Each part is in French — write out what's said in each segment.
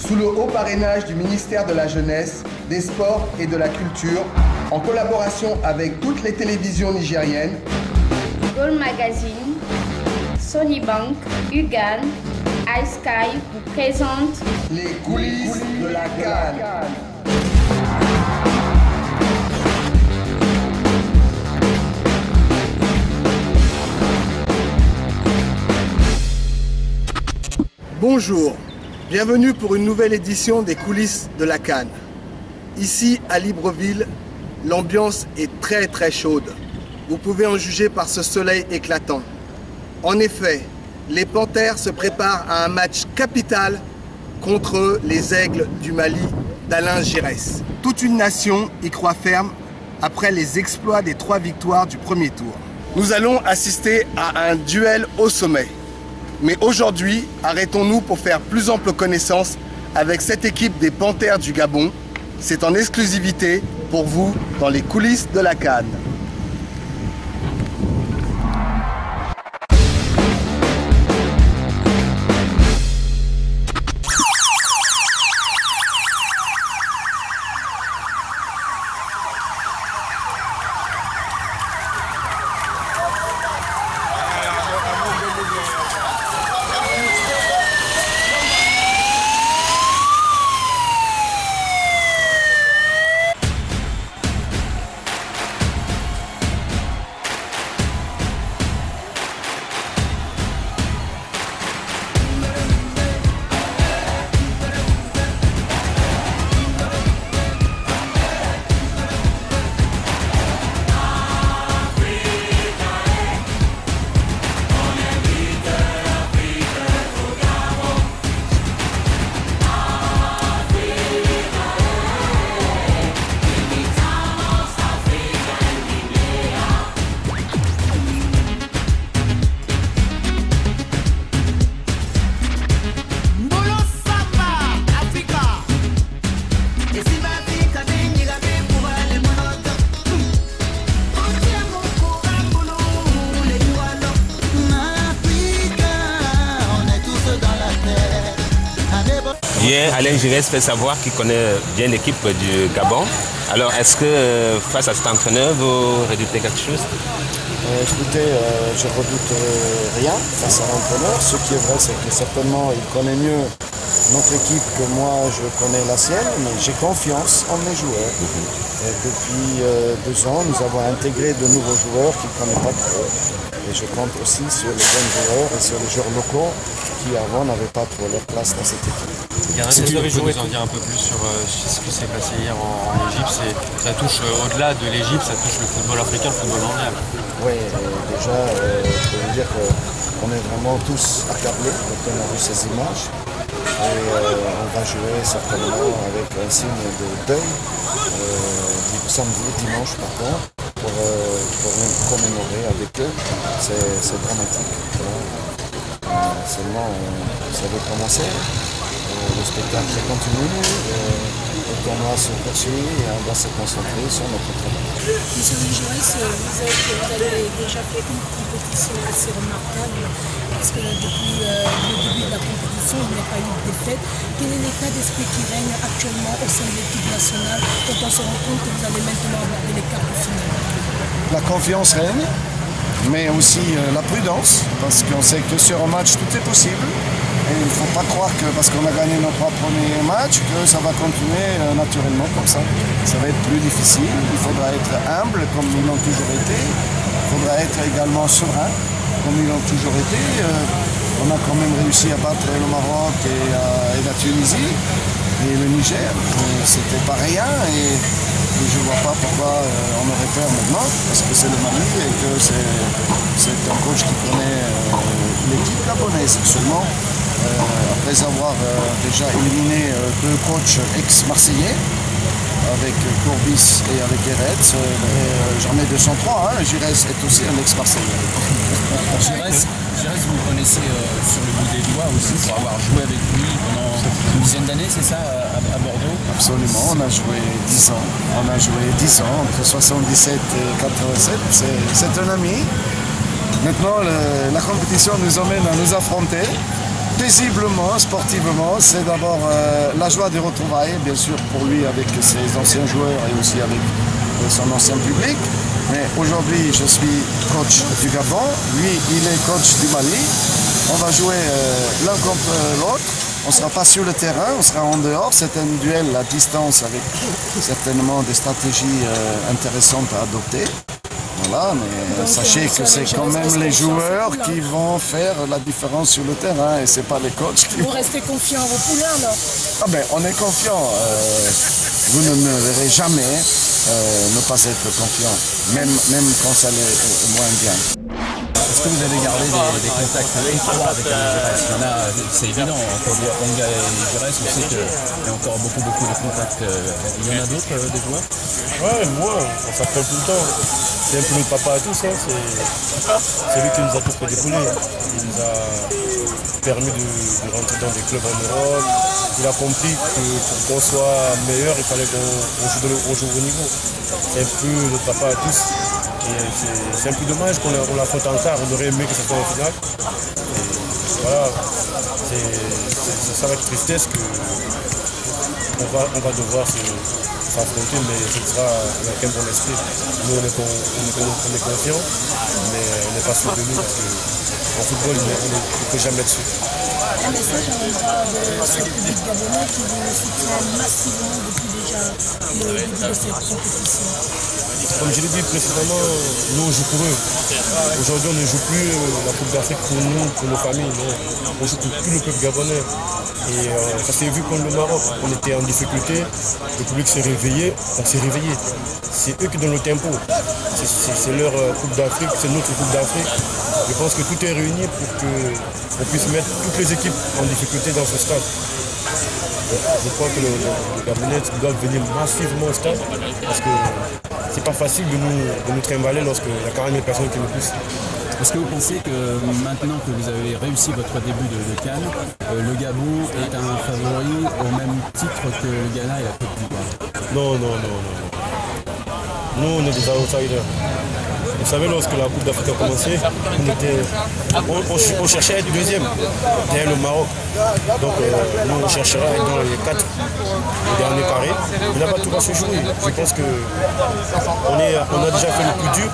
sous le haut parrainage du ministère de la Jeunesse, des Sports et de la Culture, en collaboration avec toutes les télévisions nigériennes. Gold Magazine, Sony Bank, Ugan, iSky vous présente les coulisses de la CAN. Bonjour, bienvenue pour une nouvelle édition des coulisses de la CAN. Ici à Libreville, l'ambiance est très chaude. Vous pouvez en juger par ce soleil éclatant. En effet, les Panthères se préparent à un match capital contre les Aigles du Mali d'Alain Giresse. Toute une nation y croit ferme après les exploits des 3 victoires du premier tour. Nous allons assister à un duel au sommet. Mais aujourd'hui, arrêtons-nous pour faire plus ample connaissance avec cette équipe des Panthères du Gabon. C'est en exclusivité pour vous dans les coulisses de la CAN. Alain Giresse fait savoir qu'il connaît bien l'équipe du Gabon. Alors, est-ce que face à cet entraîneur, vous redoutez quelque chose? Écoutez, je ne redoute rien face à l'entraîneur. Ce qui est vrai, c'est que certainement, il connaît mieux notre équipe que moi, je connais la sienne, mais j'ai confiance en mes joueurs. Et depuis 2 ans, nous avons intégré de nouveaux joueurs qu'il ne connaît pas trop. Et je compte aussi sur les bons joueurs et sur les joueurs locaux qui avant n'avaient pas trop leur place dans cette équipe. Est-ce que vous pouvez nous en dire un peu plus sur ce qui s'est passé hier en Égypte? Ça touche au-delà de l'Égypte, ça touche le football africain, le football mondial. Oui, déjà, je peux vous dire qu'on est vraiment tous accablés quand on a vu ces images. Et on va jouer certainement avec un signe de deuil samedi, dimanche pour commémorer avec eux. C'est dramatique. Seulement, ça va commencer. Le spectacle continue, le tournoi se poursuit et on va se concentrer sur notre travail. Monsieur Giresse, vous avez déjà fait une compétition assez remarquable parce que depuis le début de la compétition, il n'y a pas eu de défaite. Quel est l'état d'esprit qui règne actuellement au sein de l'équipe nationale quand on se rend compte que vous allez maintenant aborder les quarts de finale? La confiance règne, mais aussi la prudence, parce qu'on sait que sur un match, tout est possible. Et il ne faut pas croire que parce qu'on a gagné nos 3 premiers matchs, que ça va continuer naturellement comme ça. Ça va être plus difficile, il faudra être humble comme ils l'ont toujours été. Il faudra être également serein comme ils l'ont toujours été. On a quand même réussi à battre le Maroc et la Tunisie et le Niger. C'était pas rien et je ne vois pas pourquoi on aurait peur maintenant, parce que c'est le Mali et que c'est un coach qui connaît l'équipe gabonaise. Seulement, après avoir déjà éliminé 2 coachs ex-marseillais, avec Courbis et avec Eretz, j'en ai 203, hein. Giresse est aussi un ex-marseillais. Giresse, vous le connaissez sur le bout des doigts aussi, pour avoir joué avec lui pendant une dizaine d'années, c'est ça, à Bordeaux? Absolument, on a joué 10 ans. On a joué 10 ans, entre 77 et 87. C'est un ami. Maintenant, la compétition nous emmène à nous affronter. paisiblement, sportivement. C'est d'abord la joie des retrouvailles, bien sûr, pour lui avec ses anciens joueurs et aussi avec son ancien public. Mais aujourd'hui, je suis coach du Gabon. Lui, il est coach du Mali. On va jouer l'un contre l'autre. On ne sera pas sur le terrain, on sera en dehors. C'est un duel à distance avec certainement des stratégies intéressantes à adopter. Voilà, mais sachez que c'est quand même les joueurs qui vont faire la différence sur le terrain et c'est pas les coachs qui... Vous restez confiants en vos poulains, là? Ah ben, on est confiant. Vous ne me verrez jamais ne pas être confiant, même quand ça l'est moins bien. Est-ce que vous avez gardé des contacts étroits avec Giresse? Il y en a, c'est évident, entre Onga et Giresse, on sait qu'il y a encore beaucoup de contacts. Il y en a d'autres, des joueurs? Ouais, moi, on s'appelle tout le temps. C'est un peu le papa à tous, hein. C'est lui qui nous a tous fait dépouiller. Il nous a permis de rentrer dans des clubs en Europe. Il a compris que pour qu'on soit meilleur, il fallait qu'on joue au niveau. C'est un peu le papa à tous. C'est un peu dommage qu'on l'a fait en quart, on aurait aimé que ce soit en finale. Et voilà, ça va être tristesse qu'on va devoir s'affronter, mais ce sera avec un bon esprit. Nous on est confiants, mais on n'est pas sûr de nous parce qu'en football on ne peut jamais être sûr. Un message à l'endroit de ce public gabonais qui vous soutient massivement depuis déjà le début de cette compétition. Comme je l'ai dit précédemment, nous on joue pour eux. Aujourd'hui on ne joue plus la Coupe d'Afrique pour nous, pour nos familles, mais on joue pour tout le peuple gabonais. Et ça s'est vu contre le Maroc, on était en difficulté, le public s'est réveillé, on s'est réveillé. C'est eux qui donnent le tempo, c'est leur Coupe d'Afrique, c'est notre Coupe d'Afrique. Je pense que tout est réuni pour qu'on puisse mettre toutes les équipes en difficulté dans ce stade. Je crois que les Gabonais doivent venir massivement au stade parce que c'est pas facile de nous trimballer lorsqu'il y a 40 000 personnes qui nous poussent. Est-ce que vous pensez que maintenant que vous avez réussi votre début de CAN, le Gabon est un favori au même titre que le Ghana et la Côte d'Ivoire? Non. Nous, on est des outsiders. Vous savez, lorsque la Coupe d'Afrique a commencé, on cherchait à être deuxième derrière le Maroc. Donc nous, on cherchera à être dans les 4 derniers carrés. Mais là-bas, tout va se jouer. Je pense qu'on a déjà fait le plus dur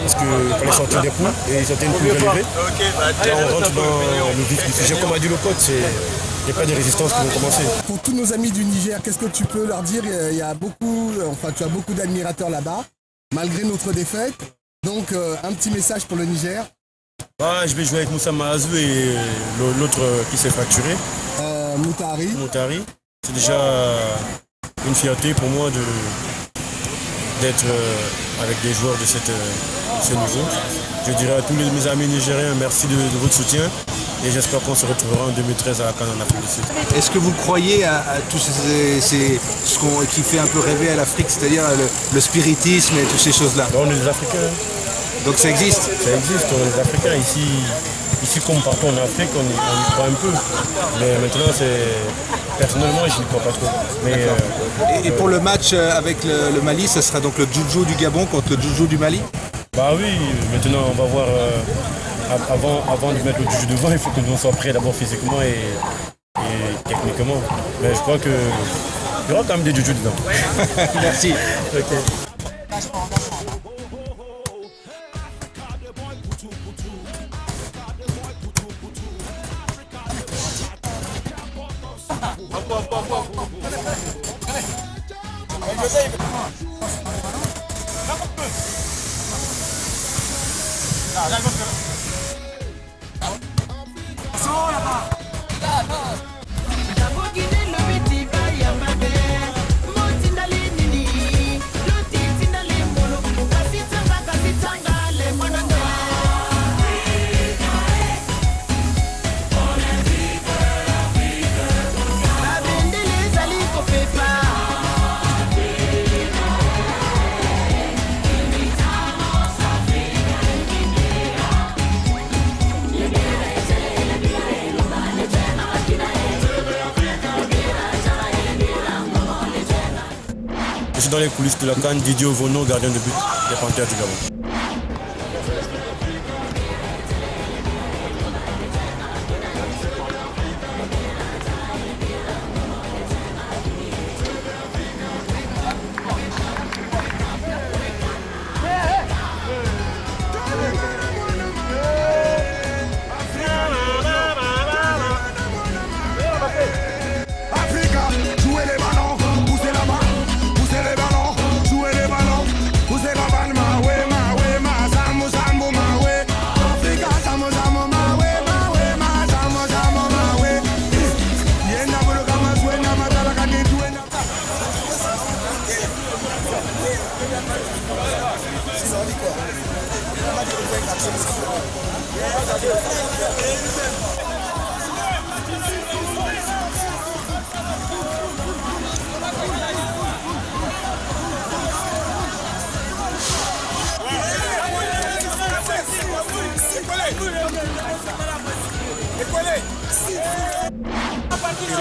parce qu'il fallait sortir des poules et c'était une poule élevée. Là, on rentre dans le vif du sujet. Comme a dit le coach, il n'y a pas de résistance qui vont commencer. Pour tous nos amis du Niger, qu'est-ce que tu peux leur dire? Il y a tu as beaucoup d'admirateurs là-bas, malgré notre défaite. Donc un petit message pour le Niger. Je vais jouer avec Moussa Mahazou et l'autre qui s'est fracturé. Moutari. C'est déjà une fierté pour moi d'être avec des joueurs de ce niveau. Je dirais à tous mes amis nigériens, merci de votre soutien. Et j'espère qu'on se retrouvera en 2013 à la CAN en Afrique du Sud. Est-ce que vous croyez à tout ce qui fait un peu rêver à l'Afrique, c'est-à-dire le spiritisme et toutes ces choses-là? On est des Africains. Donc ça existe? Ça existe, on est des Africains. Ici comme partout en Afrique, on y croit un peu. Mais maintenant, personnellement, je n'y crois pas trop. Mais, et pour le match avec le Mali, ça sera donc le Djoudjou du Gabon contre le Djoudjou du Mali? Bah oui, maintenant on va voir... Avant de mettre le Djoudjou devant, il faut que nous soyons prêts d'abord physiquement et techniquement. Mais je crois qu'il y aura quand même des Djoudjou dedans. Merci. Okay. Dans les coulisses de la CAN, Didier Ovono, gardien de but des Panthères du Gabon.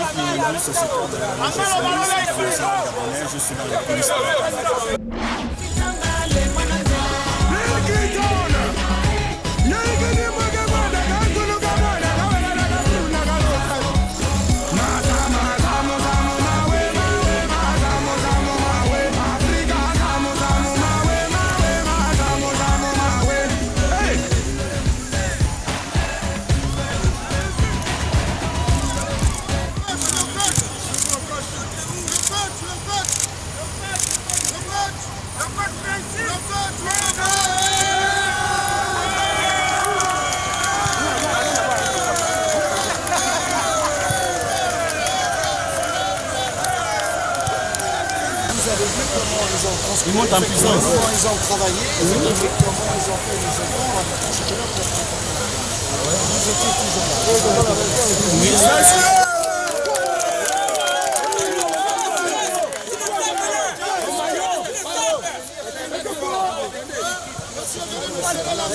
Patrick Minimbu, sociétaire de l'ONG Solis International Gabonais. Je suis dans les coulisses de la CAN. Ils montent en puissance. Comment ils ont travaillé, comment ils ont fait les efforts. C'était là pour vous étiez toujours là.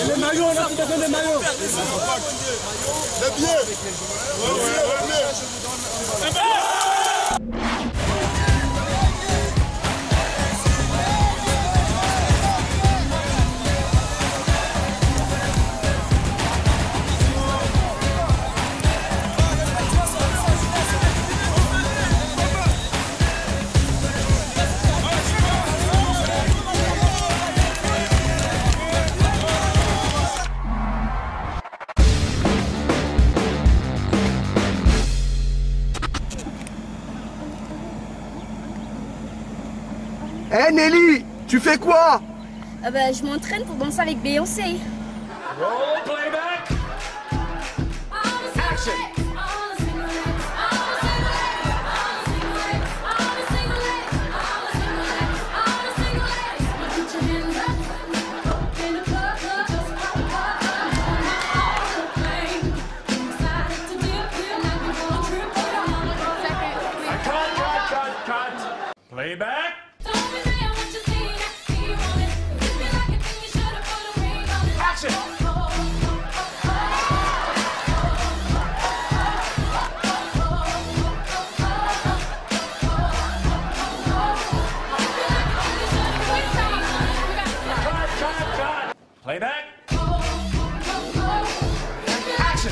Les maillots, on a tout à fait les maillots. Les billets. Hé Nelly, tu fais quoi? Je m'entraîne pour danser avec Beyoncé. Playback. Action. Playback. Action.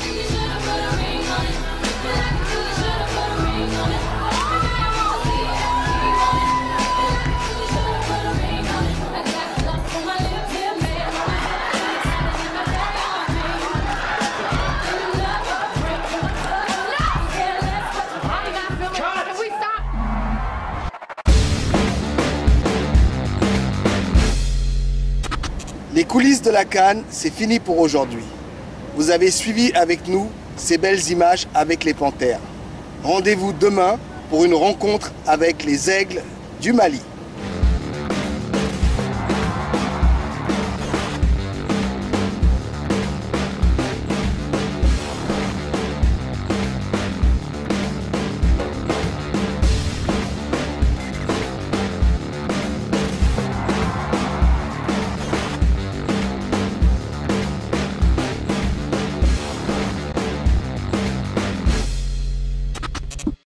Les coulisses de la CAN, c'est fini pour aujourd'hui. Vous avez suivi avec nous ces belles images avec les Panthères. Rendez-vous demain pour une rencontre avec les Aigles du Mali.